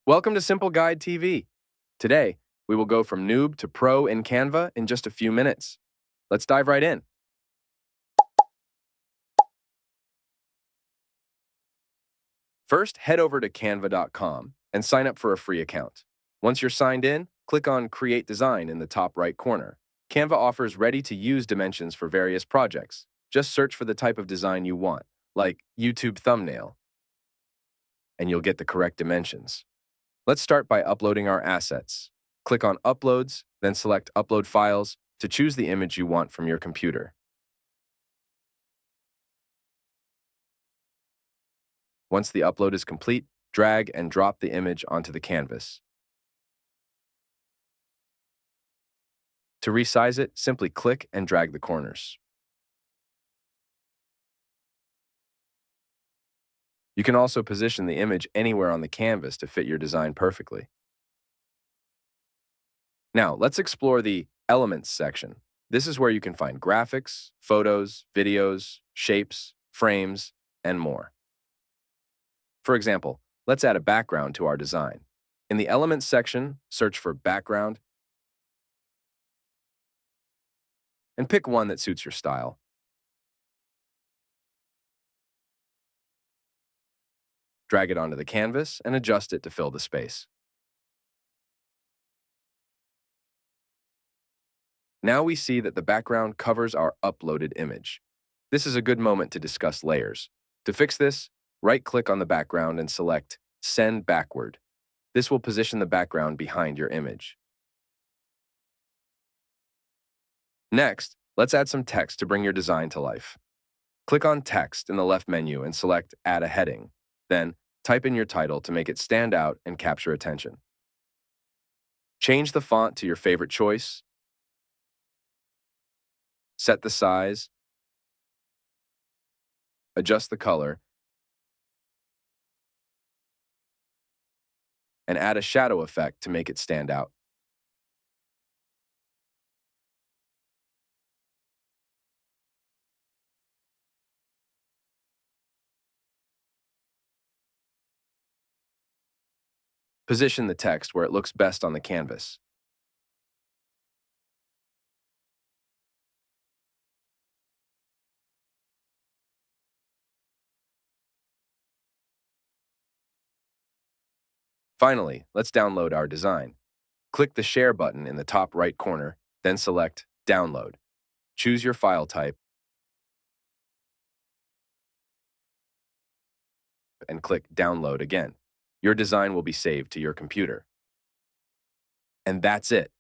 Welcome to SimpleGuide TV. Today, we will go from noob to pro in Canva in just a few minutes. Let's dive right in. First, head over to canva.com and sign up for a free account. Once you're signed in, click on Create Design in the top right corner. Canva offers ready-to-use dimensions for various projects. Just search for the type of design you want, like YouTube thumbnail, and you'll get the correct dimensions. Let's start by uploading our assets. Click on Uploads, then select Upload Files to choose the image you want from your computer. Once the upload is complete, drag and drop the image onto the canvas. To resize it, simply click and drag the corners. You can also position the image anywhere on the canvas to fit your design perfectly. Now, let's explore the Elements section. This is where you can find graphics, photos, videos, shapes, frames, and more. For example, let's add a background to our design. In the Elements section, search for Background and pick one that suits your style. Drag it onto the canvas and adjust it to fill the space. Now we see that the background covers our uploaded image. This is a good moment to discuss layers. To fix this, right-click on the background and select Send Backward. This will position the background behind your image. Next, let's add some text to bring your design to life. Click on Text in the left menu and select Add a Heading. Then, type in your title to make it stand out and capture attention. Change the font to your favorite choice. Set the size. Adjust the color. And add a shadow effect to make it stand out. Position the text where it looks best on the canvas. Finally, let's download our design. Click the Share button in the top right corner, then select Download. Choose your file type and click Download again. Your design will be saved to your computer. And that's it.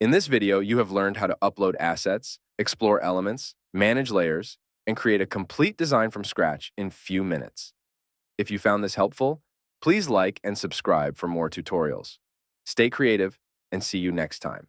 In this video, you have learned how to upload assets, explore elements, manage layers, and create a complete design from scratch in few minutes. If you found this helpful, please like and subscribe for more tutorials. Stay creative and see you next time.